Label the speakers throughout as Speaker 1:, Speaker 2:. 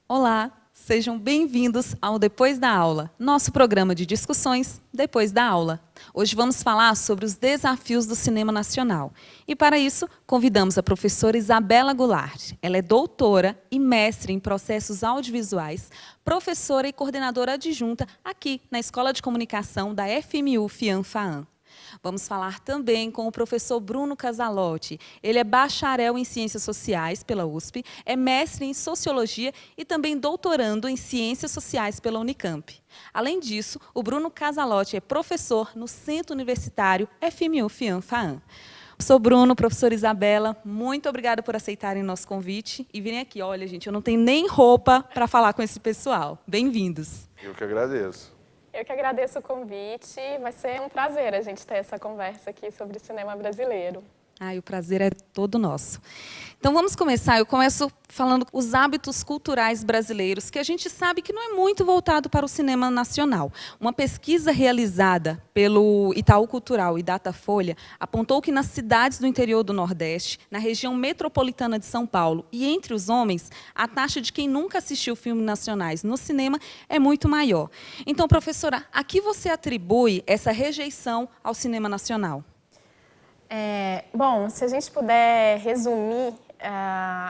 Speaker 1: Olá, sejam bem-vindos ao Depois da Aula, nosso programa de discussões depois da aula. Hoje vamos falar sobre os desafios do cinema nacional. E para isso, convidamos a professora Isabela Goulart. Ela é doutora e mestre em processos audiovisuais, professora e coordenadora adjunta aqui na Escola de Comunicação da FMU FIAM-FAAM. Vamos falar também com o professor Bruno Casalotti. Ele é bacharel em Ciências Sociais pela USP, é mestre em Sociologia e também doutorando em Ciências Sociais pela Unicamp. Além disso, o Bruno Casalotti é professor no Centro Universitário FMU FIAM-FAAM. Professor Bruno, professora Isabela, muito obrigada por aceitarem nosso convite e virem aqui. Olha, gente, eu não tenho nem roupa para falar com esse pessoal. Bem-vindos.
Speaker 2: Eu que agradeço.
Speaker 3: Eu que agradeço o convite. Vai ser um prazer a gente ter essa conversa aqui sobre cinema brasileiro.
Speaker 1: O prazer é todo nosso. Então, vamos começar. Eu começo falando os hábitos culturais brasileiros, que a gente sabe que não é muito voltado para o cinema nacional. Uma pesquisa realizada pelo Itaú Cultural e Datafolha apontou que nas cidades do interior do Nordeste, na região metropolitana de São Paulo e entre os homens, a taxa de quem nunca assistiu filmes nacionais no cinema é muito maior. Então, professora, a que você atribui essa rejeição ao cinema nacional?
Speaker 3: Bom, se a gente puder resumir,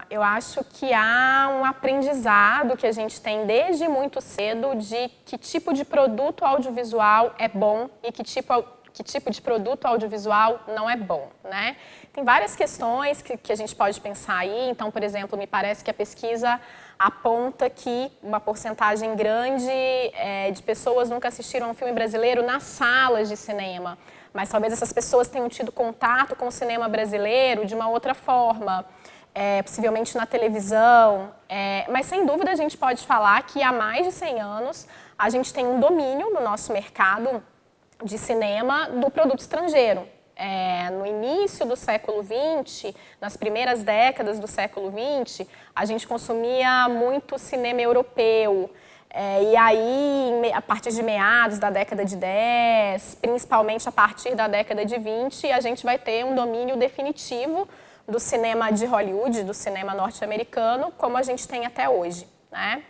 Speaker 3: eu acho que há um aprendizado que a gente tem desde muito cedo de que tipo de produto audiovisual é bom e que tipo de produto audiovisual não é bom, né? Tem várias questões que a gente pode pensar aí. Então, por exemplo, me parece que a pesquisa aponta que uma porcentagem grande de pessoas nunca assistiram a um filme brasileiro nas salas de cinema. Mas talvez essas pessoas tenham tido contato com o cinema brasileiro de uma outra forma, possivelmente na televisão. Mas, sem dúvida, a gente pode falar que há mais de 100 anos a gente tem um domínio no nosso mercado de cinema do produto estrangeiro. No início do século XX, nas primeiras décadas do século XX, a gente consumia muito cinema europeu. E aí, a partir de meados da década de 10, principalmente a partir da década de 20, a gente vai ter um domínio definitivo do cinema de Hollywood, do cinema norte-americano, como a gente tem até hoje, né?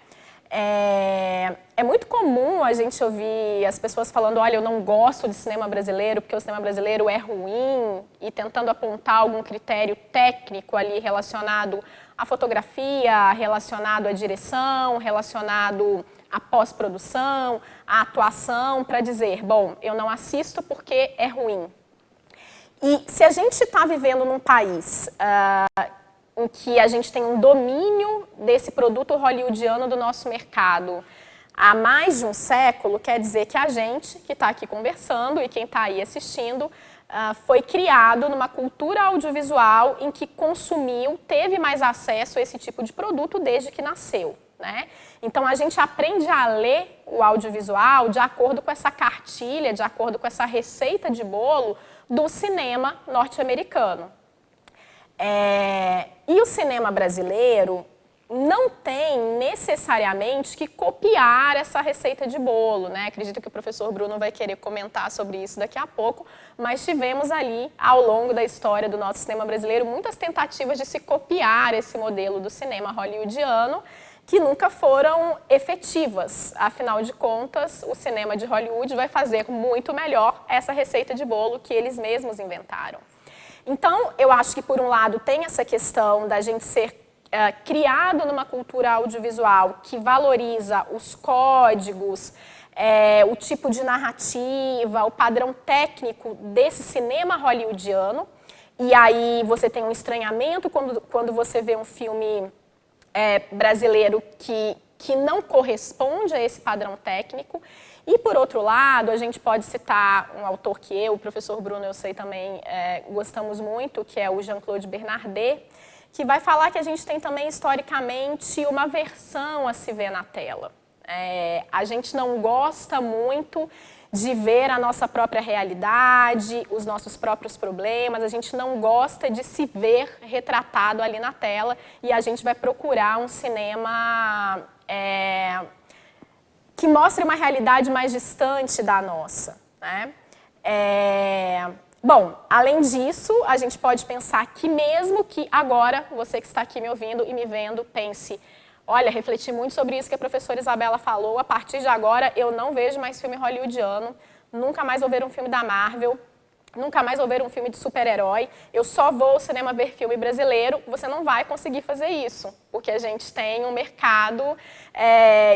Speaker 3: É muito comum a gente ouvir as pessoas falando, olha, eu não gosto de cinema brasileiro porque o cinema brasileiro é ruim, e tentando apontar algum critério técnico ali relacionado à fotografia, relacionado à direção, relacionado à pós-produção, à atuação, para dizer, bom, eu não assisto porque é ruim. E se a gente está vivendo num país em que a gente tem um domínio desse produto hollywoodiano do nosso mercado há mais de um século, quer dizer que a gente que está aqui conversando e quem está aí assistindo foi criado numa cultura audiovisual em que consumiu, teve mais acesso a esse tipo de produto desde que nasceu, né? Então, a gente aprende a ler o audiovisual de acordo com essa cartilha, de acordo com essa receita de bolo do cinema norte-americano. E o cinema brasileiro não tem necessariamente que copiar essa receita de bolo, né? Acredito que o professor Bruno vai querer comentar sobre isso daqui a pouco, mas tivemos ali, ao longo da história do nosso cinema brasileiro, muitas tentativas de se copiar esse modelo do cinema hollywoodiano, que nunca foram efetivas. Afinal de contas, o cinema de Hollywood vai fazer muito melhor essa receita de bolo que eles mesmos inventaram. Então, eu acho que, por um lado, tem essa questão da gente ser criado numa cultura audiovisual que valoriza os códigos, o tipo de narrativa, o padrão técnico desse cinema hollywoodiano. E aí você tem um estranhamento quando você vê um filme brasileiro que não corresponde a esse padrão técnico. E, por outro lado, a gente pode citar um autor que o professor Bruno, eu sei também, gostamos muito, que é o Jean-Claude Bernardet, que vai falar que a gente tem também, historicamente, uma versão a se ver na tela. A gente não gosta muito de ver a nossa própria realidade, os nossos próprios problemas, a gente não gosta de se ver retratado ali na tela e a gente vai procurar um cinema que mostre uma realidade mais distante da nossa, né? Bom, além disso, a gente pode pensar que mesmo que agora, você que está aqui me ouvindo e me vendo, pense, olha, refleti muito sobre isso que a professora Isabela falou, a partir de agora eu não vejo mais filme hollywoodiano, nunca mais vou ver um filme da Marvel, nunca mais vou ver um filme de super-herói, eu só vou ao cinema ver filme brasileiro, você não vai conseguir fazer isso, porque a gente tem um mercado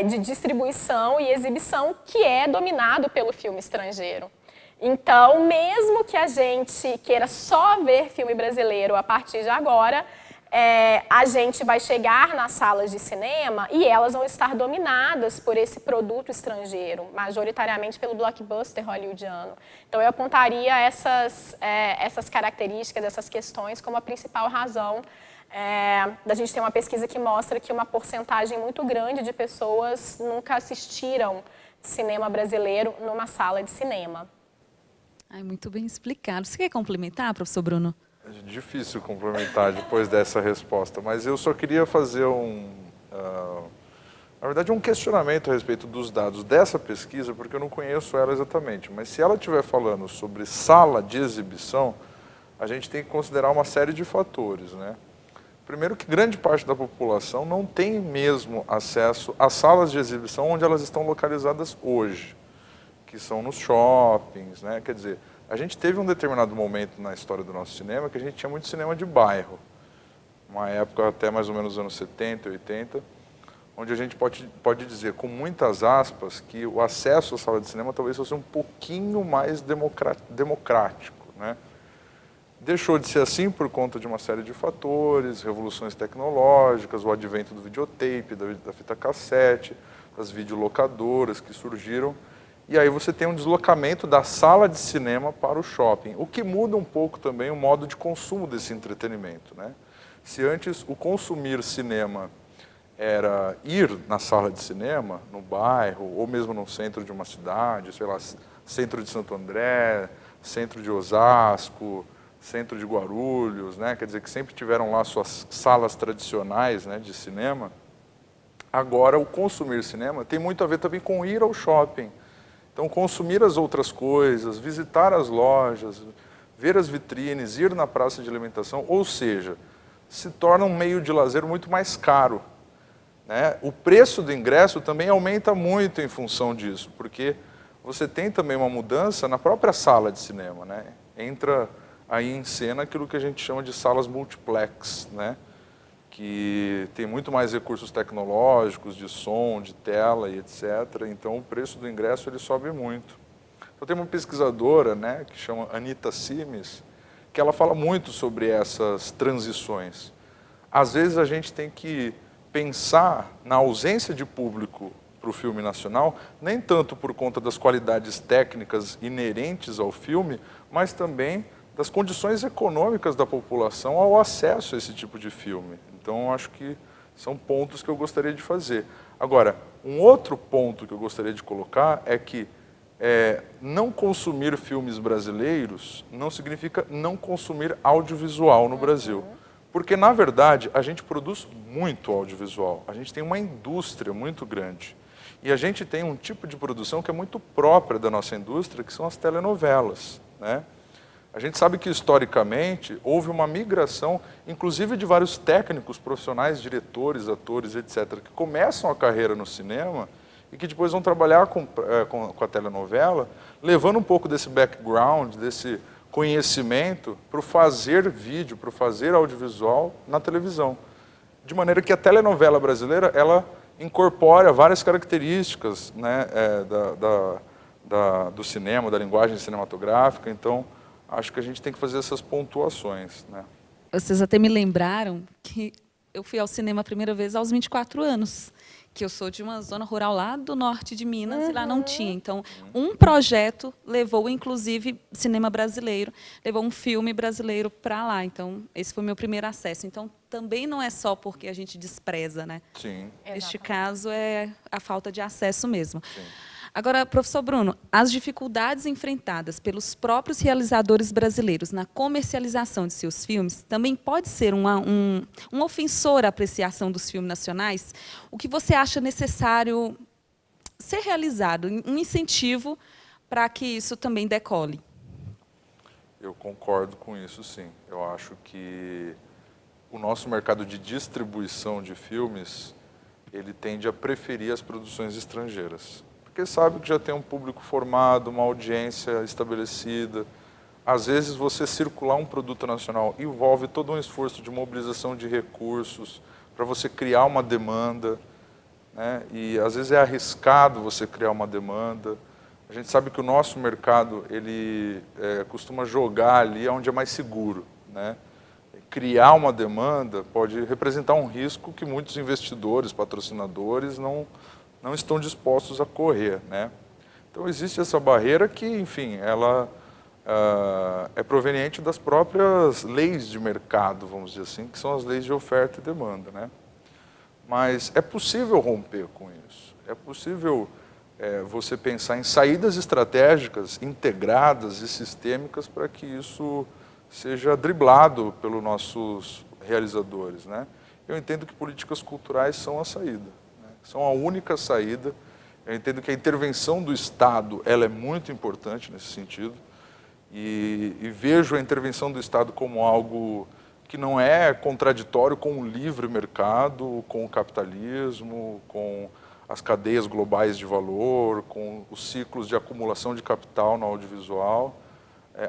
Speaker 3: de distribuição e exibição que é dominado pelo filme estrangeiro. Então, mesmo que a gente queira só ver filme brasileiro a partir de agora, a gente vai chegar nas salas de cinema e elas vão estar dominadas por esse produto estrangeiro, majoritariamente pelo blockbuster hollywoodiano. Então, eu apontaria essas características, essas questões como a principal razão da gente ter uma pesquisa que mostra que uma porcentagem muito grande de pessoas nunca assistiram cinema brasileiro numa sala de cinema.
Speaker 1: Muito bem explicado. Você quer complementar, professor Bruno?
Speaker 2: É difícil complementar depois dessa resposta, mas eu só queria fazer na verdade, um questionamento a respeito dos dados dessa pesquisa, porque eu não conheço ela exatamente. Mas se ela estiver falando sobre sala de exibição, a gente tem que considerar uma série de fatores, né? Primeiro que grande parte da população não tem mesmo acesso às salas de exibição onde elas estão localizadas hoje, que são nos shoppings, né? Quer dizer, a gente teve um determinado momento na história do nosso cinema que a gente tinha muito cinema de bairro. Uma época até mais ou menos os anos 70, 80, onde a gente pode dizer, com muitas aspas, que o acesso à sala de cinema talvez fosse um pouquinho mais democrático, né? Deixou de ser assim por conta de uma série de fatores, revoluções tecnológicas, o advento do videotape, da fita cassete, das videolocadoras que surgiram. E aí você tem um deslocamento da sala de cinema para o shopping, o que muda um pouco também o modo de consumo desse entretenimento, né? Se antes o consumir cinema era ir na sala de cinema, no bairro, ou mesmo no centro de uma cidade, sei lá, centro de Santo André, centro de Osasco, centro de Guarulhos, né? Quer dizer, que sempre tiveram lá suas salas tradicionais, né, de cinema. Agora, o consumir cinema tem muito a ver também com ir ao shopping. Então, consumir as outras coisas, visitar as lojas, ver as vitrines, ir na praça de alimentação, ou seja, se torna um meio de lazer muito mais caro, né? O preço do ingresso também aumenta muito em função disso, porque você tem também uma mudança na própria sala de cinema, né? Entra aí em cena aquilo que a gente chama de salas multiplex, né? Que tem muito mais recursos tecnológicos, de som, de tela e etc. Então, o preço do ingresso ele sobe muito. Então, tem uma pesquisadora, né, que chama Anita Simes, que ela fala muito sobre essas transições. Às vezes, a gente tem que pensar na ausência de público para o filme nacional, nem tanto por conta das qualidades técnicas inerentes ao filme, mas também das condições econômicas da população ao acesso a esse tipo de filme. Então, acho que são pontos que eu gostaria de fazer. Agora, um outro ponto que eu gostaria de colocar é que não consumir filmes brasileiros não significa não consumir audiovisual no Brasil. Porque, na verdade, a gente produz muito audiovisual. A gente tem uma indústria muito grande. E a gente tem um tipo de produção que é muito própria da nossa indústria, que são as telenovelas, né? A gente sabe que, historicamente, houve uma migração, inclusive de vários técnicos, profissionais, diretores, atores, etc., que começam a carreira no cinema e que depois vão trabalhar com a telenovela, levando um pouco desse background, desse conhecimento para o fazer vídeo, para o fazer audiovisual na televisão. De maneira que a telenovela brasileira, ela incorpora várias características, né, do cinema, da linguagem cinematográfica. Então, acho que a gente tem que fazer essas pontuações, né?
Speaker 1: Vocês até me lembraram que eu fui ao cinema a primeira vez aos 24 anos, que eu sou de uma zona rural lá do norte de Minas, e lá não tinha. Então, um projeto levou, inclusive, cinema brasileiro, levou um filme brasileiro para lá. Então, esse foi o meu primeiro acesso. Então, também não é só porque a gente despreza, né?
Speaker 2: Sim.
Speaker 1: Neste caso, é a falta de acesso mesmo.
Speaker 2: Sim.
Speaker 1: Agora, professor Bruno, as dificuldades enfrentadas pelos próprios realizadores brasileiros na comercialização de seus filmes também pode ser um ofensor à apreciação dos filmes nacionais? O que você acha necessário ser realizado, um incentivo para que isso também decole?
Speaker 2: Eu concordo com isso, sim. Eu acho que o nosso mercado de distribuição de filmes, ele tende a preferir as produções estrangeiras. Porque sabe que já tem um público formado, uma audiência estabelecida. Às vezes você circular um produto nacional envolve todo um esforço de mobilização de recursos para você criar uma demanda, né? E às vezes é arriscado você criar uma demanda. A gente sabe que o nosso mercado, ele costuma jogar ali onde é mais seguro, né? Criar uma demanda pode representar um risco que muitos investidores, patrocinadores não estão dispostos a correr, né? Então existe essa barreira que, enfim, ela é proveniente das próprias leis de mercado, vamos dizer assim, que são as leis de oferta e demanda, né? Mas é possível romper com isso. É possível você pensar em saídas estratégicas integradas e sistêmicas para que isso seja driblado pelos nossos realizadores, né? Eu entendo que políticas culturais são a saída, né? São a única saída. Eu entendo que a intervenção do Estado ela é muito importante nesse sentido e vejo a intervenção do Estado como algo que não é contraditório com o livre mercado, com o capitalismo, com as cadeias globais de valor, com os ciclos de acumulação de capital no audiovisual.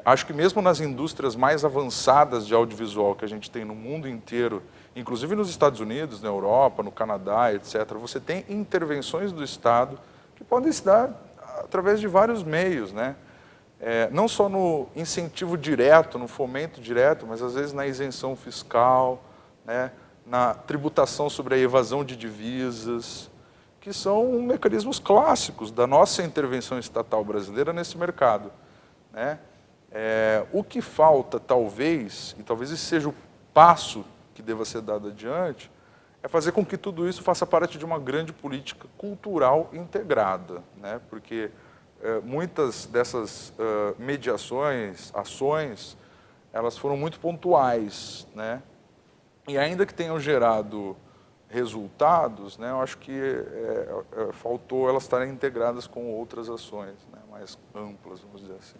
Speaker 2: Acho que mesmo nas indústrias mais avançadas de audiovisual que a gente tem no mundo inteiro, inclusive nos Estados Unidos, na Europa, no Canadá, etc., você tem intervenções do Estado que podem se dar através de vários meios, né? Não só no incentivo direto, no fomento direto, mas às vezes na isenção fiscal, né? Na tributação sobre a evasão de divisas, que são mecanismos clássicos da nossa intervenção estatal brasileira nesse mercado, né? O que falta, talvez, e talvez esse seja o passo que deva ser dado adiante, é fazer com que tudo isso faça parte de uma grande política cultural integrada, né? Porque muitas dessas mediações, ações, elas foram muito pontuais, né? E ainda que tenham gerado resultados, né, eu acho que faltou elas estarem integradas com outras ações, né, mais amplas, vamos dizer assim.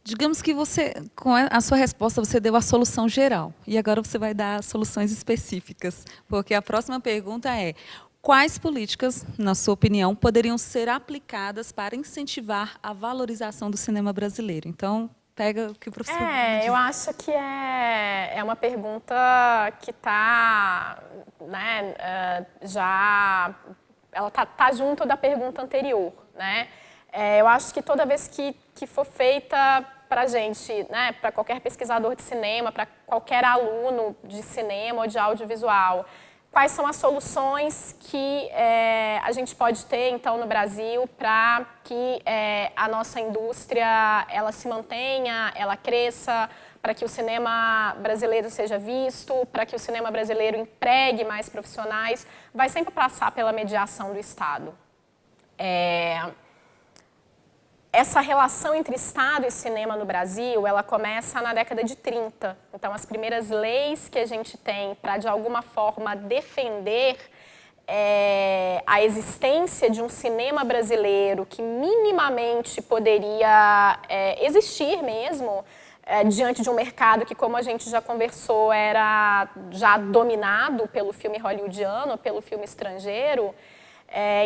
Speaker 1: Digamos que você, com a sua resposta, você deu a solução geral. E agora você vai dar soluções específicas. Porque a próxima pergunta é: quais políticas, na sua opinião, poderiam ser aplicadas para incentivar a valorização do cinema brasileiro? Então, pega o que o professor diz.
Speaker 3: Eu acho que é uma pergunta que está, né, ela tá junto da pergunta anterior, né? Eu acho que toda vez que for feita para a gente, né, para qualquer pesquisador de cinema, para qualquer aluno de cinema ou de audiovisual, quais são as soluções que a gente pode ter, então, no Brasil para que a nossa indústria ela se mantenha, ela cresça, para que o cinema brasileiro seja visto, para que o cinema brasileiro empregue mais profissionais, vai sempre passar pela mediação do Estado. Essa relação entre Estado e cinema no Brasil, ela começa na década de 30. Então, as primeiras leis que a gente tem para, de alguma forma, defender a existência de um cinema brasileiro que minimamente poderia existir mesmo, diante de um mercado que, como a gente já conversou, era já dominado pelo filme hollywoodiano, pelo filme estrangeiro.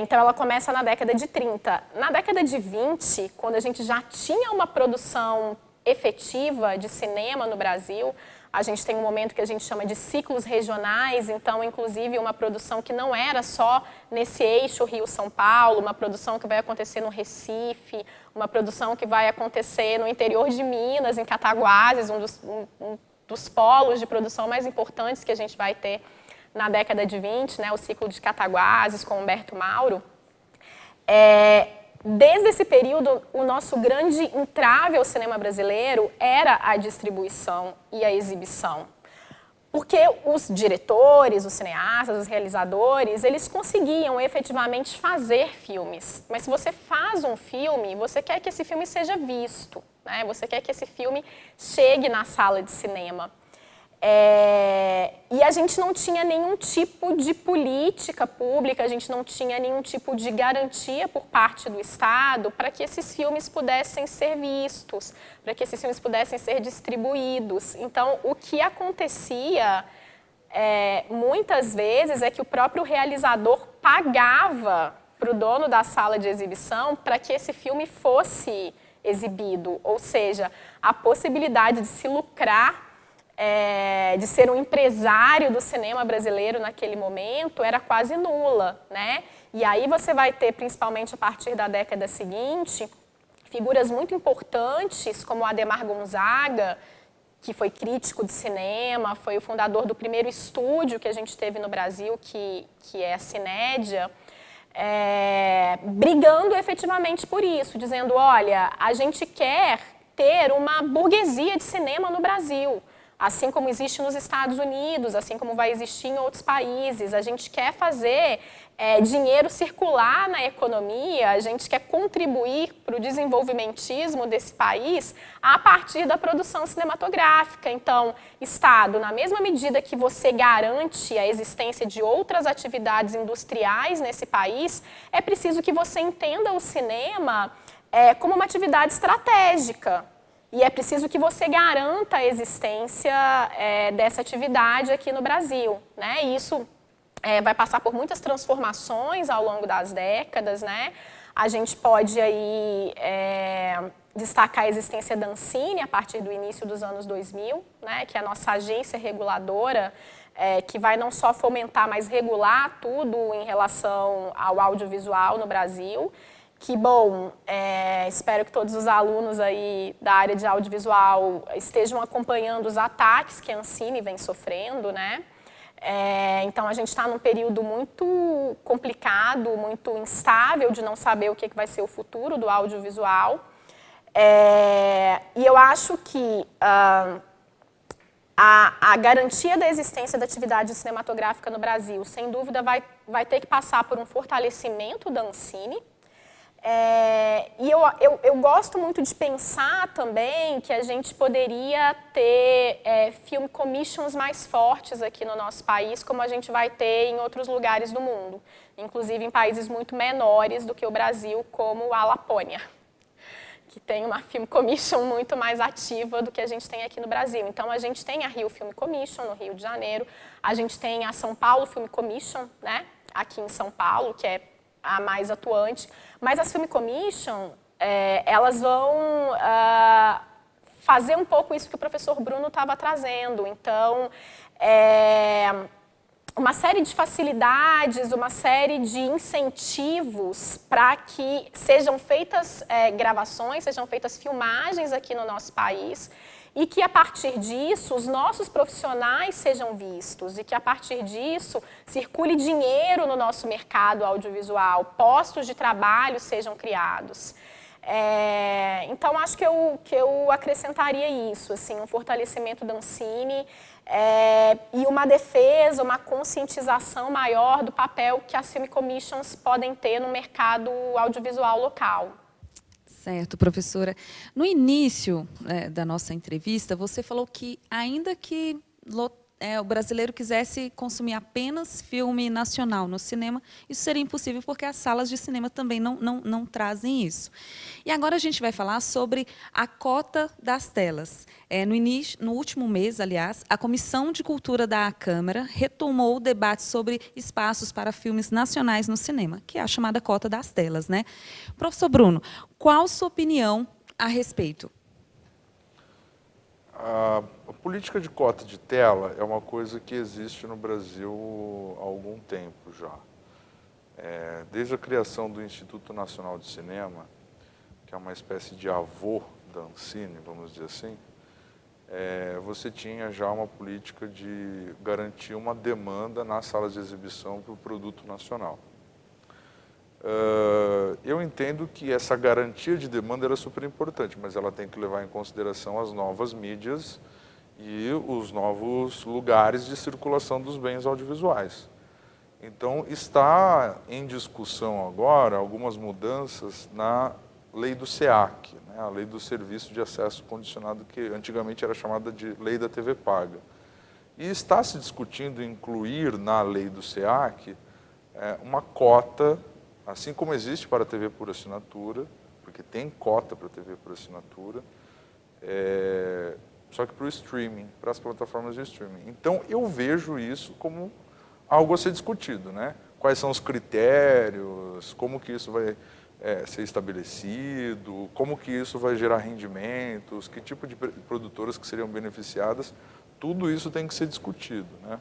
Speaker 3: Então, ela começa na década de 30. Na década de 20, quando a gente já tinha uma produção efetiva de cinema no Brasil, a gente tem um momento que a gente chama de ciclos regionais, então, inclusive, uma produção que não era só nesse eixo Rio-São Paulo, uma produção que vai acontecer no Recife, uma produção que vai acontecer no interior de Minas, em Cataguases, um dos polos de produção mais importantes que a gente vai ter na década de 20, né, o ciclo de Cataguases com Humberto Mauro. Desde esse período, o nosso grande entrave ao cinema brasileiro era a distribuição e a exibição. Porque os diretores, os cineastas, os realizadores, eles conseguiam efetivamente fazer filmes. Mas se você faz um filme, você quer que esse filme seja visto, né? Você quer que esse filme chegue na sala de cinema. E a gente não tinha nenhum tipo de política pública, a gente não tinha nenhum tipo de garantia por parte do Estado para que esses filmes pudessem ser vistos, para que esses filmes pudessem ser distribuídos. Então, o que acontecia muitas vezes é que o próprio realizador pagava para o dono da sala de exibição para que esse filme fosse exibido, ou seja, a possibilidade de se lucrar, de ser um empresário do cinema brasileiro naquele momento era quase nula, né? E aí você vai ter, principalmente a partir da década seguinte, figuras muito importantes como Adhemar Gonzaga, que foi crítico de cinema, foi o fundador do primeiro estúdio que a gente teve no Brasil, que é a Cinédia, brigando efetivamente por isso, dizendo, olha, a gente quer ter uma burguesia de cinema no Brasil, assim como existe nos Estados Unidos, assim como vai existir em outros países. A gente quer fazer dinheiro circular na economia, a gente quer contribuir para o desenvolvimentismo desse país a partir da produção cinematográfica. Então, Estado, na mesma medida que você garante a existência de outras atividades industriais nesse país, é preciso que você entenda o cinema como uma atividade estratégica. E é preciso que você garanta a existência dessa atividade aqui no Brasil, né? E isso vai passar por muitas transformações ao longo das décadas, né? A gente pode aí destacar a existência da Ancine a partir do início dos anos 2000, né? Que é a nossa agência reguladora, que vai não só fomentar, mas regular tudo em relação ao audiovisual no Brasil. Que, bom, espero que todos os alunos aí da área de audiovisual estejam acompanhando os ataques que a Ancine vem sofrendo, né? Então, a gente está num período muito complicado, muito instável de não saber o que vai ser o futuro do audiovisual. E eu acho que a garantia da existência da atividade cinematográfica no Brasil, sem dúvida, vai ter que passar por um fortalecimento da Ancine. E eu gosto muito de pensar também que a gente poderia ter film commissions mais fortes aqui no nosso país, como a gente vai ter em outros lugares do mundo, inclusive em países muito menores do que o Brasil, como a Lapônia, que tem uma film commission muito mais ativa do que a gente tem aqui no Brasil. Então, a gente tem a Rio Film Commission, no Rio de Janeiro, a gente tem a São Paulo Film Commission, né, aqui em São Paulo, que é a mais atuante, mas as Film Commission, elas vão fazer um pouco isso que o professor Bruno estava trazendo. Então, uma série de facilidades, uma série de incentivos para que sejam feitas gravações, sejam feitas filmagens aqui no nosso país, e que, a partir disso, os nossos profissionais sejam vistos e que, a partir disso, circule dinheiro no nosso mercado audiovisual, postos de trabalho sejam criados. Então, acho que eu acrescentaria isso, assim, um fortalecimento da Ancine e uma defesa, uma conscientização maior do papel que as Film Commissions podem ter no mercado audiovisual local.
Speaker 1: Certo, professora. No início da nossa entrevista, você falou que, ainda que o brasileiro quisesse consumir apenas filme nacional no cinema, isso seria impossível porque as salas de cinema também não trazem isso. E agora a gente vai falar sobre a cota das telas. No último mês, aliás, a Comissão de Cultura da Câmara retomou o debate sobre espaços para filmes nacionais no cinema, que é a chamada cota das telas, né? Professor Bruno, qual a sua opinião a respeito?
Speaker 2: A política de cota de tela é uma coisa que existe no Brasil há algum tempo já. Desde a criação do Instituto Nacional de Cinema, que é uma espécie de avô da Ancine, vamos dizer assim, você tinha já uma política de garantir uma demanda nas salas de exibição para o produto nacional. Eu entendo que essa garantia de demanda era super importante, mas ela tem que levar em consideração as novas mídias e os novos lugares de circulação dos bens audiovisuais. Então, está em discussão agora algumas mudanças na lei do SEAC, né, a lei do Serviço de Acesso Condicionado, que antigamente era chamada de lei da TV paga. E está se discutindo incluir na lei do SEAC uma cota, assim como existe para a TV por assinatura, porque tem cota para a TV por assinatura, só que para o streaming, para as plataformas de streaming. Então, eu vejo isso como algo a ser discutido, né? Quais são os critérios, como que isso vai ser estabelecido, como que isso vai gerar rendimentos, que tipo de produtoras que seriam beneficiadas, tudo isso tem que ser discutido, né?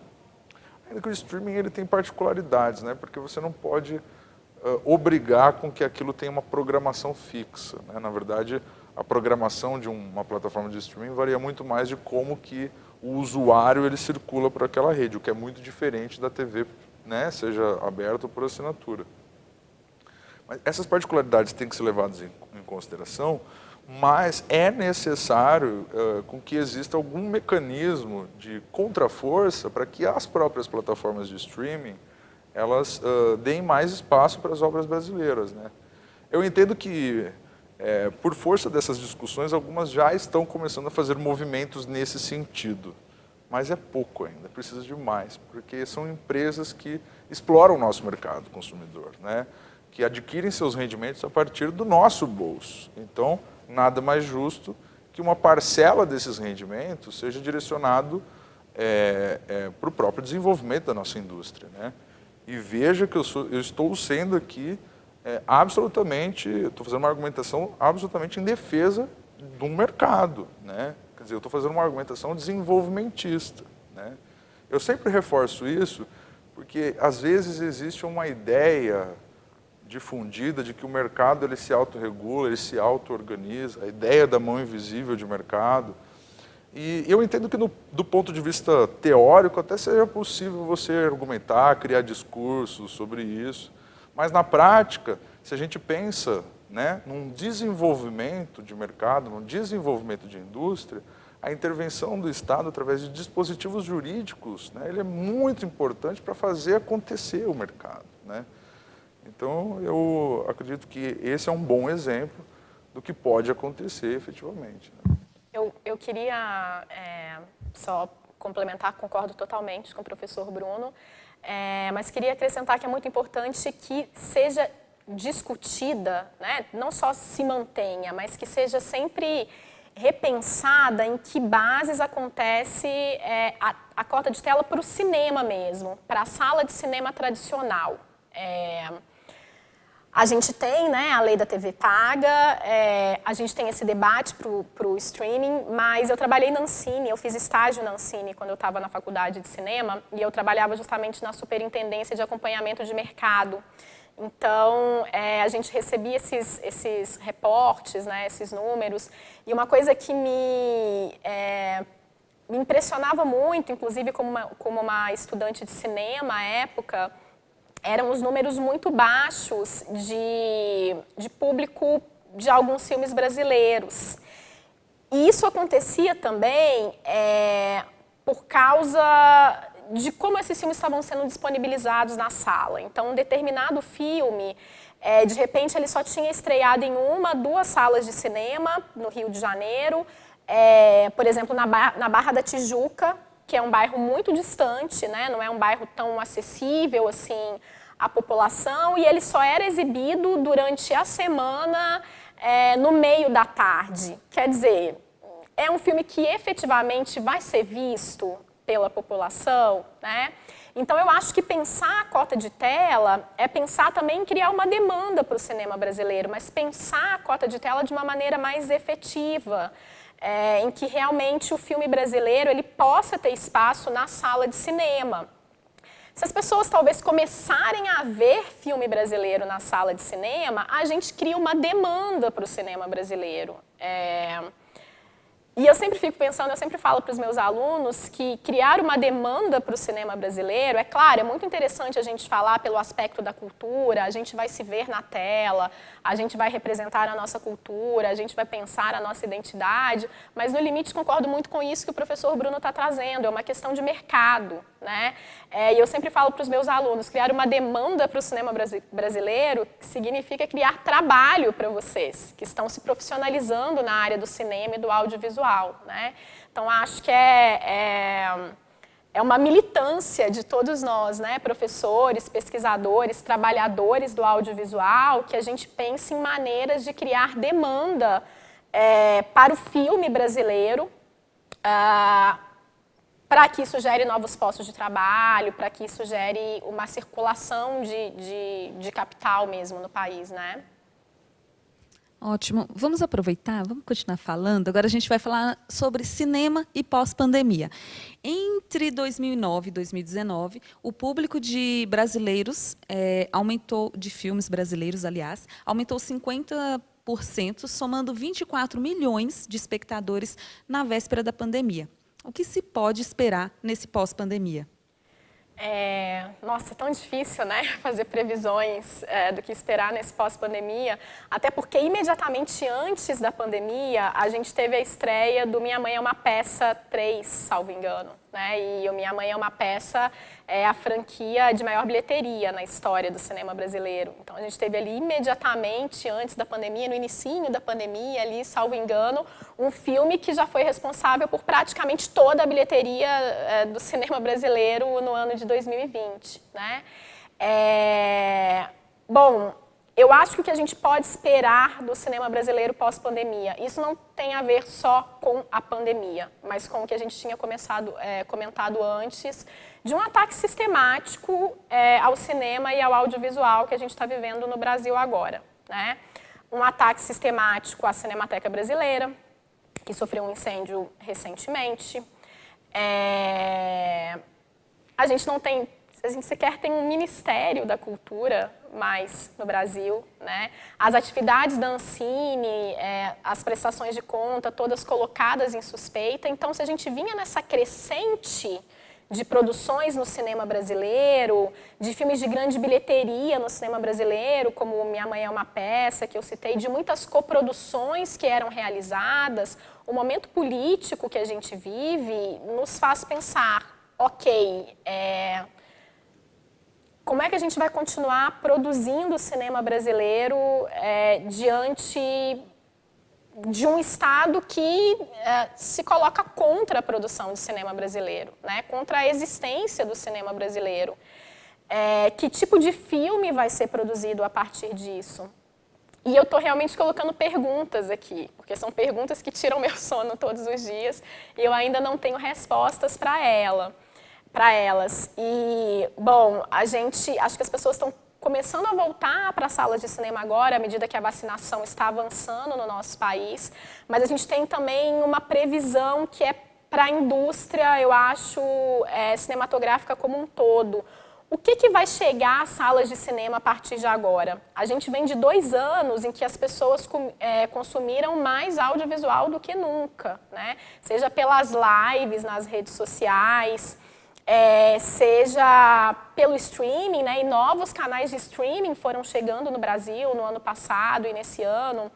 Speaker 2: Ainda que o streaming ele tem particularidades, né? Porque você não pode obrigar com que aquilo tenha uma programação fixa, né? Na verdade, a programação de uma plataforma de streaming varia muito mais de como que o usuário ele circula por aquela rede, o que é muito diferente da TV, né? Seja aberta ou por assinatura. Mas essas particularidades têm que ser levadas em consideração, mas é necessário com que exista algum mecanismo de contraforça para que as próprias plataformas de streaming elas deem mais espaço para as obras brasileiras, né? Eu entendo que, por força dessas discussões, algumas já estão começando a fazer movimentos nesse sentido, mas é pouco ainda, precisa de mais, porque são empresas que exploram o nosso mercado consumidor, né? Que adquirem seus rendimentos a partir do nosso bolso. Então, nada mais justo que uma parcela desses rendimentos seja direcionado para o próprio desenvolvimento da nossa indústria, né? E veja que eu estou sendo aqui absolutamente, estou fazendo uma argumentação absolutamente em defesa do mercado, né? Quer dizer, eu estou fazendo uma argumentação desenvolvimentista, né? Eu sempre reforço isso porque, às vezes, existe uma ideia difundida de que o mercado ele se autorregula, ele se auto-organiza, a ideia da mão invisível de mercado. E eu entendo que, do ponto de vista teórico, até seja possível você argumentar, criar discursos sobre isso, mas na prática, se a gente pensa, né, num desenvolvimento de mercado, num desenvolvimento de indústria, a intervenção do Estado através de dispositivos jurídicos, né, ele é muito importante para fazer acontecer o mercado, né? Então, eu acredito que esse é um bom exemplo do que pode acontecer efetivamente, né?
Speaker 3: Eu queria só complementar, concordo totalmente com o professor Bruno, mas queria acrescentar que é muito importante que seja discutida, né, não só se mantenha, mas que seja sempre repensada em que bases acontece a cota de tela para o cinema mesmo, para a sala de cinema tradicional. A gente tem, né, a lei da TV paga, a gente tem esse debate para o streaming, mas eu trabalhei na Ancine, eu fiz estágio na Ancine quando eu estava na faculdade de cinema, e eu trabalhava justamente na superintendência de acompanhamento de mercado. Então, a gente recebia esses reportes, né, esses números, e uma coisa que me impressionava muito, inclusive como uma estudante de cinema à época, eram os números muito baixos de público de alguns filmes brasileiros. E isso acontecia também por causa de como esses filmes estavam sendo disponibilizados na sala. Então, um determinado filme, de repente, ele só tinha estreado em 1, 2 salas de cinema no Rio de Janeiro, por exemplo, na Barra da Tijuca, que é um bairro muito distante, né? Não é um bairro tão acessível assim à população, e ele só era exibido durante a semana, no meio da tarde. Quer dizer, é um filme que efetivamente vai ser visto pela população, né? Então, eu acho que pensar a cota de tela é pensar também em criar uma demanda para o cinema brasileiro, mas pensar a cota de tela de uma maneira mais efetiva, em que realmente o filme brasileiro ele possa ter espaço na sala de cinema. Se as pessoas talvez começarem a ver filme brasileiro na sala de cinema, a gente cria uma demanda para o cinema brasileiro. E eu sempre fico pensando, eu sempre falo para os meus alunos que criar uma demanda para o cinema brasileiro, é claro, é muito interessante a gente falar pelo aspecto da cultura, a gente vai se ver na tela, a gente vai representar a nossa cultura, a gente vai pensar a nossa identidade, mas no limite concordo muito com isso que o professor Bruno está trazendo, é uma questão de mercado, né? E eu sempre falo para os meus alunos, criar uma demanda para o cinema brasileiro significa criar trabalho para vocês, que estão se profissionalizando na área do cinema e do audiovisual, né? Então, acho que é é uma militância de todos nós, né? Professores, pesquisadores, trabalhadores do audiovisual, que a gente pense em maneiras de criar demanda para o filme brasileiro, para que isso gere novos postos de trabalho, para que isso gere uma circulação de capital mesmo no país, né?
Speaker 1: Ótimo. Vamos aproveitar, vamos continuar falando. Agora a gente vai falar sobre cinema e pós-pandemia. Entre 2009 e 2019, o público de brasileiros aumentou, de filmes brasileiros, aliás, aumentou 50%, somando 24 milhões de espectadores na véspera da pandemia. O que se pode esperar nesse pós-pandemia?
Speaker 3: Nossa, é tão difícil, né, fazer previsões do que esperar nesse pós-pandemia, até porque imediatamente antes da pandemia, a gente teve a estreia do Minha Mãe é uma Peça 3, salvo engano, né, e o Minha Mãe é uma Peça é a franquia de maior bilheteria na história do cinema brasileiro. Então a gente teve ali imediatamente antes da pandemia, no inicinho da pandemia, ali, salvo engano, um filme que já foi responsável por praticamente toda a bilheteria do cinema brasileiro no ano de 2020, né? Bom, eu acho que o que a gente pode esperar do cinema brasileiro pós-pandemia, isso não tem a ver só com a pandemia, mas com o que a gente tinha comentado antes, de um ataque sistemático ao cinema e ao audiovisual que a gente está vivendo no Brasil agora, né? Um ataque sistemático à Cinemateca Brasileira, que sofreu um incêndio recentemente. A gente não tem, a gente sequer tem um Ministério da Cultura mais no Brasil, né? As atividades da Ancine, as prestações de conta, todas colocadas em suspeita. Então, se a gente vinha nessa crescente de produções no cinema brasileiro, de filmes de grande bilheteria no cinema brasileiro, como Minha Mãe é uma Peça, que eu citei, de muitas coproduções que eram realizadas, o momento político que a gente vive nos faz pensar, ok, como é que a gente vai continuar produzindo cinema brasileiro diante de um Estado que se coloca contra a produção de cinema brasileiro, né? Contra a existência do cinema brasileiro. Que tipo de filme vai ser produzido a partir disso? E eu estou realmente colocando perguntas aqui, porque são perguntas que tiram meu sono todos os dias e eu ainda não tenho respostas para elas. E, bom, acho que as pessoas estão começando a voltar para as salas de cinema agora, à medida que a vacinação está avançando no nosso país, mas a gente tem também uma previsão que é para a indústria, eu acho, cinematográfica como um todo. O que vai chegar às salas de cinema a partir de agora? A gente vem de 2 anos em que as pessoas consumiram mais audiovisual do que nunca, né? Seja pelas lives nas redes sociais, seja pelo streaming, né? E novos canais de streaming foram chegando no Brasil no ano passado e nesse ano.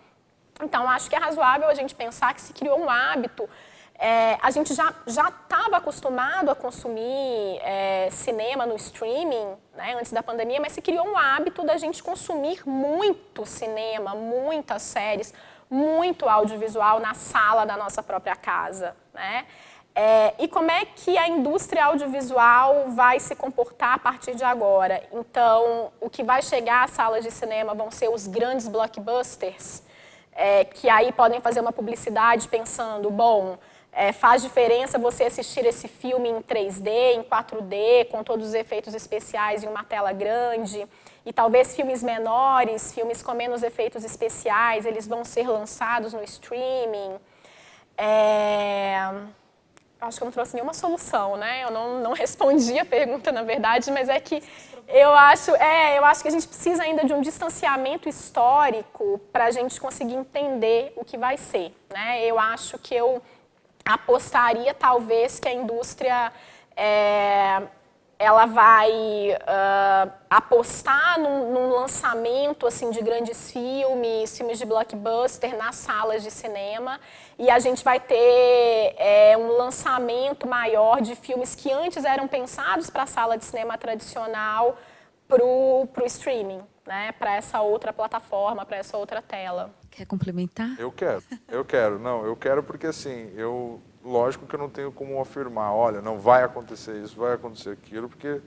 Speaker 3: Então, acho que é razoável a gente pensar que se criou um hábito. A gente já estava acostumado a consumir cinema no streaming, né, antes da pandemia, mas se criou um hábito da gente consumir muito cinema, muitas séries, muito audiovisual na sala da nossa própria casa, né? E como é que a indústria audiovisual vai se comportar a partir de agora? Então, o que vai chegar às salas de cinema vão ser os grandes blockbusters, que aí podem fazer uma publicidade pensando, bom, faz diferença você assistir esse filme em 3D, em 4D, com todos os efeitos especiais em uma tela grande. E talvez filmes menores, filmes com menos efeitos especiais, eles vão ser lançados no streaming. Acho que eu não trouxe nenhuma solução, né? Eu não respondi a pergunta, na verdade, mas é que eu acho que a gente precisa ainda de um distanciamento histórico para a gente conseguir entender o que vai ser, né? Eu acho que eu apostaria, talvez, que a indústria ela vai apostar num lançamento assim, de grandes filmes de blockbuster nas salas de cinema, e a gente vai ter um lançamento maior de filmes que antes eram pensados para a sala de cinema tradicional para o streaming, né? Para essa outra plataforma, para essa outra tela.
Speaker 1: Quer complementar?
Speaker 2: Eu quero. Não, eu quero porque assim, eu lógico que eu não tenho como afirmar, olha, não vai acontecer isso, vai acontecer aquilo, porque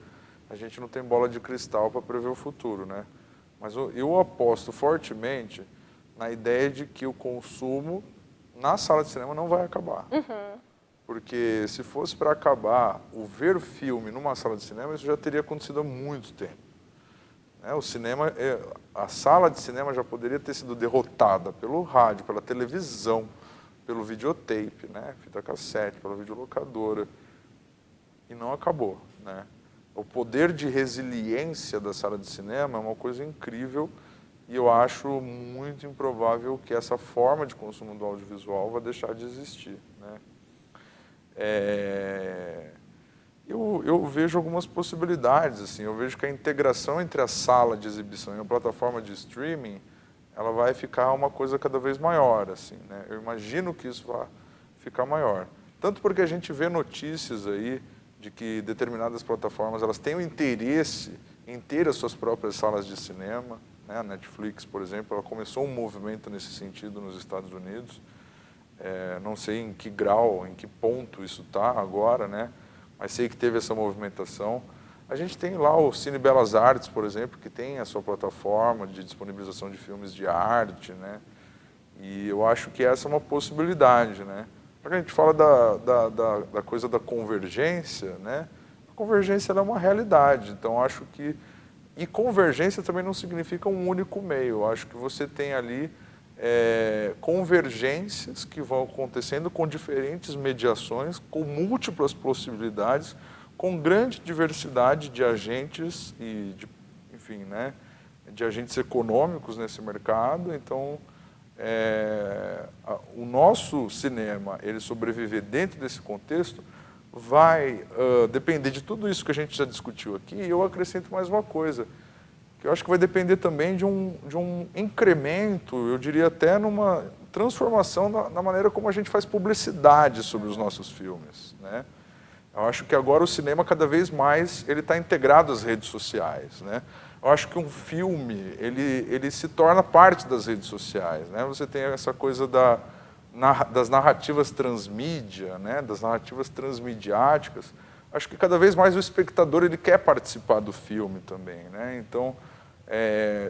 Speaker 2: a gente não tem bola de cristal para prever o futuro, né? Mas eu aposto fortemente na ideia de que o consumo na sala de cinema não vai acabar. Porque se fosse para acabar o ver filme numa sala de cinema, isso já teria acontecido há muito tempo. O cinema, a sala de cinema já poderia ter sido derrotada pelo rádio, pela televisão, pelo videotape, né? Fita cassete, pela videolocadora. E não acabou, né? O poder de resiliência da sala de cinema é uma coisa incrível e eu acho muito improvável que essa forma de consumo do audiovisual vá deixar de existir, né? Eu vejo algumas possibilidades, assim, eu vejo que a integração entre a sala de exibição e a plataforma de streaming, ela vai ficar uma coisa cada vez maior, assim, né? Eu imagino que isso vai ficar maior. Tanto porque a gente vê notícias aí de que determinadas plataformas elas têm o interesse em ter as suas próprias salas de cinema, né? A Netflix, por exemplo, ela começou um movimento nesse sentido nos Estados Unidos. Não sei em que grau, em que ponto isso está agora, né? Mas sei que teve essa movimentação. A gente tem lá o Cine Belas Artes, por exemplo, que tem a sua plataforma de disponibilização de filmes de arte, né? E eu acho que essa é uma possibilidade, né? Quando a gente fala da coisa da convergência, né? A convergência ela é uma realidade, então acho que... E convergência também não significa um único meio, eu acho que você tem ali convergências que vão acontecendo com diferentes mediações, com múltiplas possibilidades, com grande diversidade de agentes e, enfim, né? De agentes econômicos nesse mercado, então... o nosso cinema, ele sobreviver dentro desse contexto, vai depender de tudo isso que a gente já discutiu aqui, e eu acrescento mais uma coisa, que eu acho que vai depender também de um incremento, eu diria até numa transformação na maneira como a gente faz publicidade sobre os nossos filmes, né? Eu acho que agora o cinema, cada vez mais, ele está integrado às redes sociais, né? Eu acho que um filme, ele se torna parte das redes sociais, né? Você tem essa coisa das narrativas transmídia, né? Das narrativas transmediáticas. Acho que cada vez mais o espectador ele quer participar do filme também, né? Então,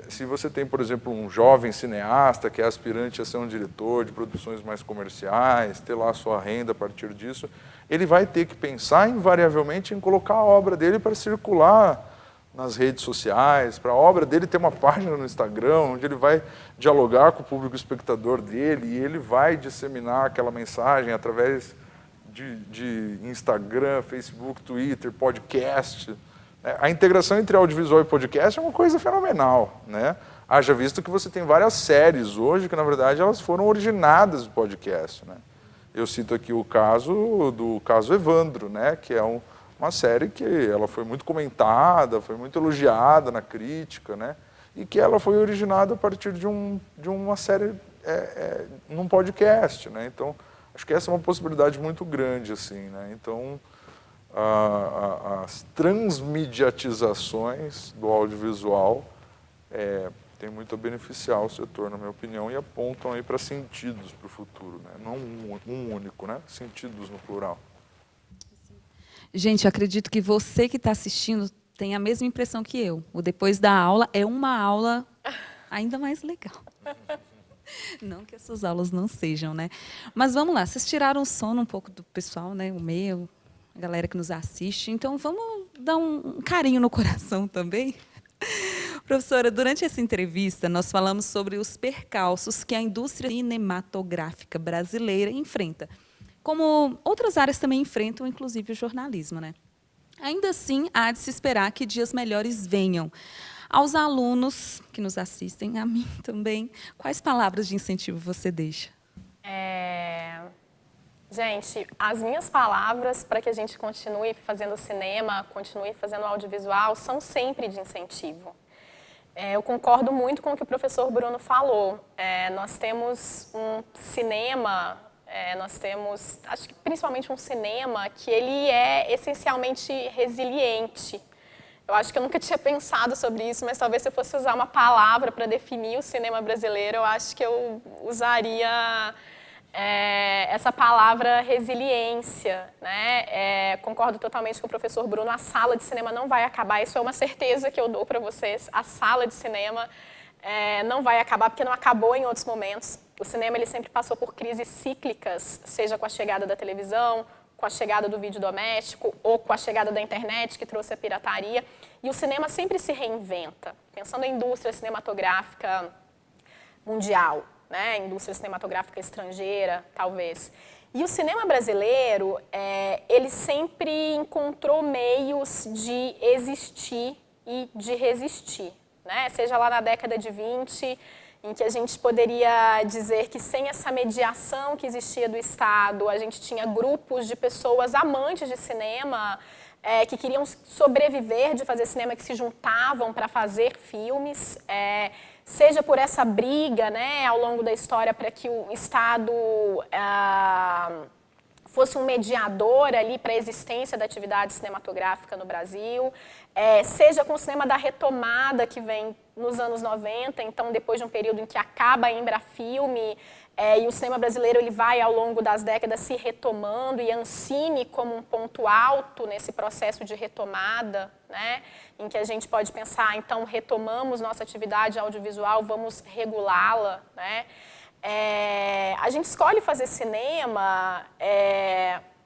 Speaker 2: se você tem, por exemplo, um jovem cineasta que é aspirante a ser um diretor de produções mais comerciais, ter lá a sua renda a partir disso, ele vai ter que pensar invariavelmente em colocar a obra dele para circular nas redes sociais, para a obra dele ter uma página no Instagram, onde ele vai dialogar com o público espectador dele e ele vai disseminar aquela mensagem através de Instagram, Facebook, Twitter, podcast. A integração entre audiovisual e podcast é uma coisa fenomenal, né? Haja visto que você tem várias séries hoje que, na verdade, elas foram originadas do podcast, né? Eu cito aqui o caso Evandro, né? Que é uma série que ela foi muito comentada, foi muito elogiada na crítica, né? E que ela foi originada a partir de uma série num podcast, né? Então, acho que essa é uma possibilidade muito grande, assim, né? Então, as transmediatizações do audiovisual têm muito a beneficiar o setor, na minha opinião, e apontam aí para sentidos para o futuro, né? Não um único, né? Sentidos no plural.
Speaker 1: Gente, eu acredito que você que está assistindo tem a mesma impressão que eu. O Depois da Aula é uma aula ainda mais legal. Não que essas aulas não sejam, né? Mas vamos lá, vocês tiraram o sono um pouco do pessoal, né? O meu, a galera que nos assiste. Então, vamos dar um carinho no coração também. Professora, durante essa entrevista, nós falamos sobre os percalços que a indústria cinematográfica brasileira enfrenta, como outras áreas também enfrentam, inclusive o jornalismo, né? Ainda assim, há de se esperar que dias melhores venham. Aos alunos que nos assistem, a mim também, quais palavras de incentivo você deixa?
Speaker 3: Gente, as minhas palavras para que a gente continue fazendo cinema, continue fazendo audiovisual, são sempre de incentivo. Eu concordo muito com o que o professor Bruno falou. Nós temos um cinema, nós temos, acho que principalmente um cinema que ele é essencialmente resiliente. Eu acho que eu nunca tinha pensado sobre isso, mas talvez se eu fosse usar uma palavra para definir o cinema brasileiro, eu acho que eu usaria essa palavra resiliência, né? Concordo totalmente com o professor Bruno, a sala de cinema não vai acabar, isso é uma certeza que eu dou para vocês, a sala de cinema não vai acabar, porque não acabou em outros momentos. O cinema ele sempre passou por crises cíclicas, seja com a chegada da televisão, com a chegada do vídeo doméstico ou com a chegada da internet que trouxe a pirataria. E o cinema sempre se reinventa, pensando em indústria cinematográfica mundial, né? Indústria cinematográfica estrangeira, talvez. E o cinema brasileiro, ele sempre encontrou meios de existir e de resistir, né? Seja lá na década de 20, em que a gente poderia dizer que sem essa mediação que existia do Estado, a gente tinha grupos de pessoas amantes de cinema, que queriam sobreviver de fazer cinema, que se juntavam para fazer filmes, seja por essa briga, né, ao longo da história para que o Estado fosse um mediador ali para a existência da atividade cinematográfica no Brasil, seja com o cinema da retomada que vem nos anos 90, então depois de um período em que acaba a Embrafilme, e o cinema brasileiro ele vai ao longo das décadas se retomando, e Ancine como um ponto alto nesse processo de retomada, né, em que a gente pode pensar, então retomamos nossa atividade audiovisual, vamos regulá-la, né? A gente escolhe fazer cinema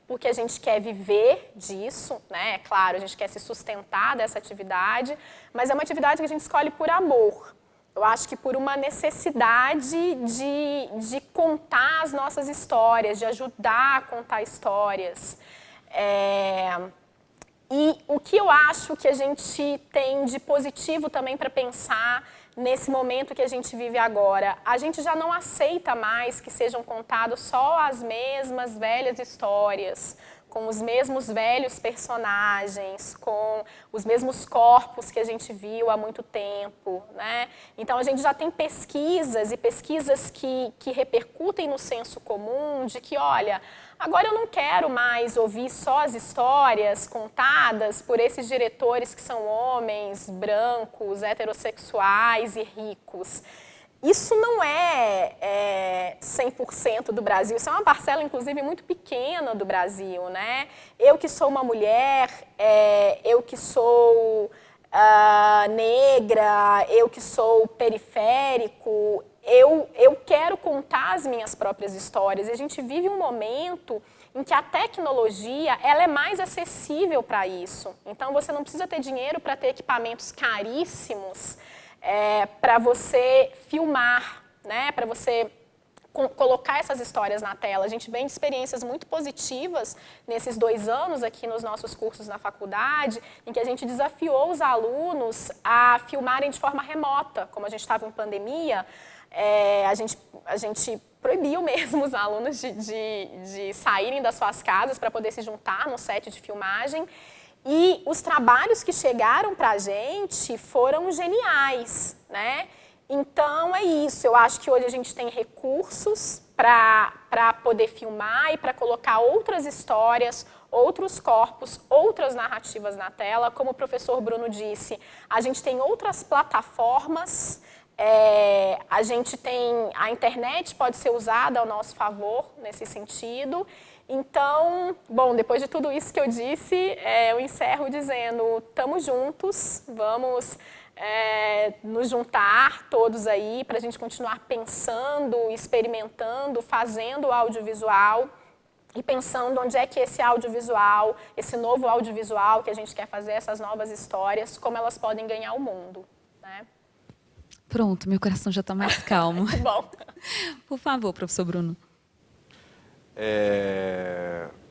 Speaker 3: porque a gente quer viver disso, né? É claro, a gente quer se sustentar dessa atividade, mas é uma atividade que a gente escolhe por amor. Eu acho que por uma necessidade de contar as nossas histórias, de ajudar a contar histórias. E o que eu acho que a gente tem de positivo também para pensar nesse momento que a gente vive agora, a gente já não aceita mais que sejam contadas só as mesmas velhas histórias, com os mesmos velhos personagens, com os mesmos corpos que a gente viu há muito tempo, né? Então a gente já tem pesquisas e pesquisas que repercutem no senso comum de que, olha, agora eu não quero mais ouvir só as histórias contadas por esses diretores que são homens, brancos, heterossexuais e ricos. Isso não é 100% do Brasil, isso é uma parcela, inclusive, muito pequena do Brasil, né? Eu que sou uma mulher, eu que sou negra, eu que sou periférico, eu quero contar as minhas próprias histórias. E a gente vive um momento em que a tecnologia ela é mais acessível para isso. Então, você não precisa ter dinheiro para ter equipamentos caríssimos para você filmar, né? Para você colocar essas histórias na tela. A gente vem de experiências muito positivas nesses 2 anos aqui nos nossos cursos na faculdade, em que a gente desafiou os alunos a filmarem de forma remota. Como a gente estava em pandemia, a gente proibiu mesmo os alunos de saírem das suas casas para poder se juntar no set de filmagem. E os trabalhos que chegaram para a gente foram geniais, né? Então, é isso. Eu acho que hoje a gente tem recursos para poder filmar e para colocar outras histórias, outros corpos, outras narrativas na tela. Como o professor Bruno disse, a gente tem outras plataformas, a internet pode ser usada ao nosso favor nesse sentido. Então, bom, depois de tudo isso que eu disse, eu encerro dizendo, estamos juntos, vamos nos juntar todos aí para a gente continuar pensando, experimentando, fazendo audiovisual e pensando onde é que esse audiovisual, esse novo audiovisual que a gente quer fazer, essas novas histórias, como elas podem ganhar o mundo, né?
Speaker 1: Pronto, meu coração já está mais calmo.
Speaker 3: Bom.
Speaker 1: Por favor, professor Bruno.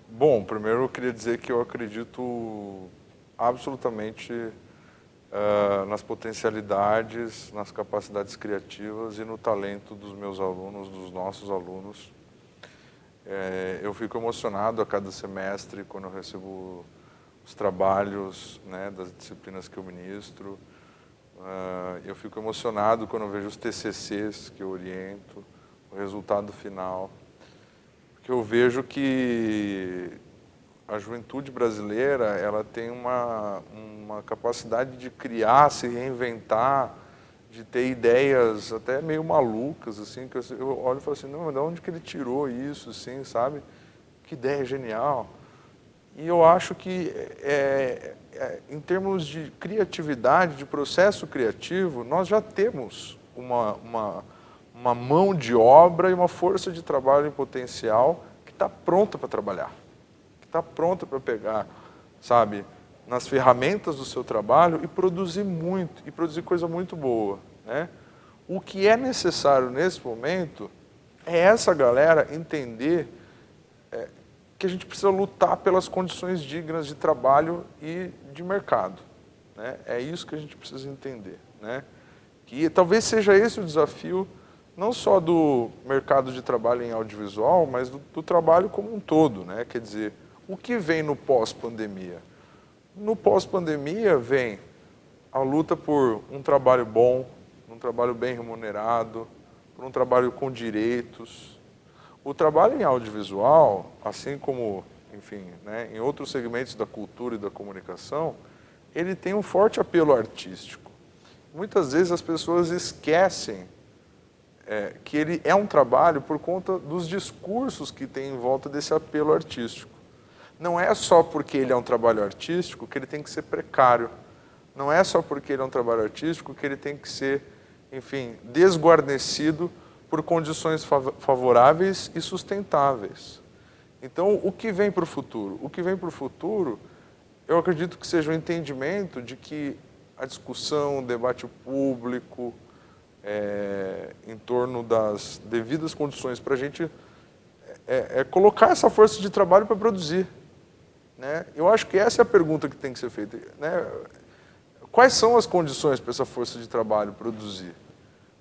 Speaker 2: Bom, primeiro eu queria dizer que eu acredito absolutamente nas potencialidades, nas capacidades criativas e no talento dos meus alunos, dos nossos alunos. Eu fico emocionado a cada semestre quando eu recebo os trabalhos, né, das disciplinas que eu ministro. Eu fico emocionado quando eu vejo os TCCs que eu oriento, o resultado final. Porque eu vejo que a juventude brasileira ela tem uma capacidade de criar, se reinventar de ter ideias até meio malucas, assim, que eu olho e falo assim, não, mas de onde que ele tirou isso, assim, sabe? Que ideia genial. E eu acho que, em termos de criatividade, de processo criativo, nós já temos uma mão de obra e uma força de trabalho em potencial que está pronta para trabalhar, que está pronta para pegar, sabe, nas ferramentas do seu trabalho e produzir muito, e produzir coisa muito boa, né? O que é necessário nesse momento é essa galera entender que a gente precisa lutar pelas condições dignas de trabalho e de mercado, né? É isso que a gente precisa entender, né? Que talvez seja esse o desafio, não só do mercado de trabalho em audiovisual, mas do trabalho como um todo, né? Quer dizer, o que vem no pós-pandemia? No pós-pandemia vem a luta por um trabalho bom, um trabalho bem remunerado, por um trabalho com direitos. O trabalho em audiovisual, assim como, enfim, né, em outros segmentos da cultura e da comunicação, ele tem um forte apelo artístico. Muitas vezes as pessoas esquecem que ele é um trabalho por conta dos discursos que tem em volta desse apelo artístico. Não é só porque ele é um trabalho artístico que ele tem que ser precário. Não é só porque ele é um trabalho artístico que ele tem que ser, enfim, desguarnecido por condições favoráveis e sustentáveis. Então, o que vem para o futuro? O que vem para o futuro, eu acredito que seja o entendimento de que a discussão, o debate público, em torno das devidas condições para a gente colocar essa força de trabalho para produzir, né? Eu acho que essa é a pergunta que tem que ser feita, né? Quais são as condições para essa força de trabalho produzir?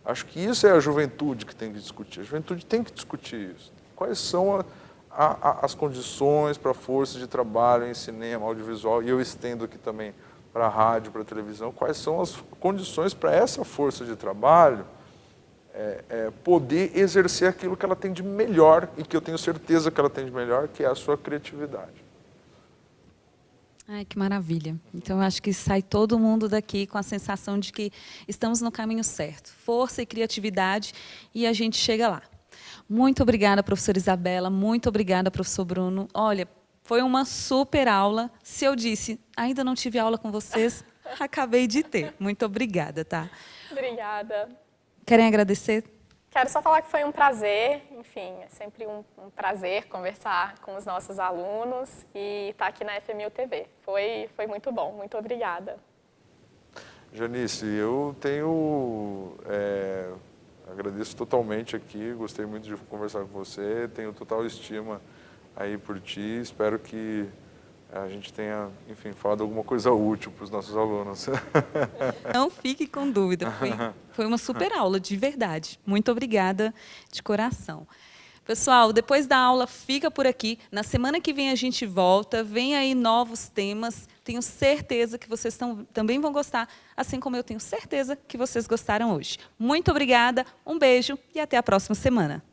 Speaker 2: Acho que isso é a juventude que tem que discutir. A juventude tem que discutir isso. Quais são as condições para a força de trabalho em cinema, audiovisual, e eu estendo aqui também para a rádio, para a televisão, quais são as condições para essa força de trabalho poder exercer aquilo que ela tem de melhor, e que eu tenho certeza que ela tem de melhor, que é a sua criatividade.
Speaker 1: Ai, que maravilha. Então, eu acho que sai todo mundo daqui com a sensação de que estamos no caminho certo. Força e criatividade, e a gente chega lá. Muito obrigada, professora Isabela. Muito obrigada, professor Bruno. Olha, foi uma super aula. Se eu disse, ainda não tive aula com vocês, acabei de ter. Muito obrigada, tá?
Speaker 3: Obrigada.
Speaker 1: Querem agradecer?
Speaker 3: Quero só falar que foi um prazer, enfim, é sempre um prazer conversar com os nossos alunos e estar aqui na FMU TV. Foi muito bom, muito obrigada.
Speaker 2: Janice, eu agradeço totalmente aqui, gostei muito de conversar com você, tenho total estima aí por ti, espero que a gente tenha, enfim, falado alguma coisa útil para os nossos alunos.
Speaker 1: Não fique com dúvida, foi uma super aula, de verdade. Muito obrigada de coração. Pessoal, depois da aula, fica por aqui. Na semana que vem a gente volta, vem aí novos temas. Tenho certeza que vocês também vão gostar, assim como eu tenho certeza que vocês gostaram hoje. Muito obrigada, um beijo e até a próxima semana.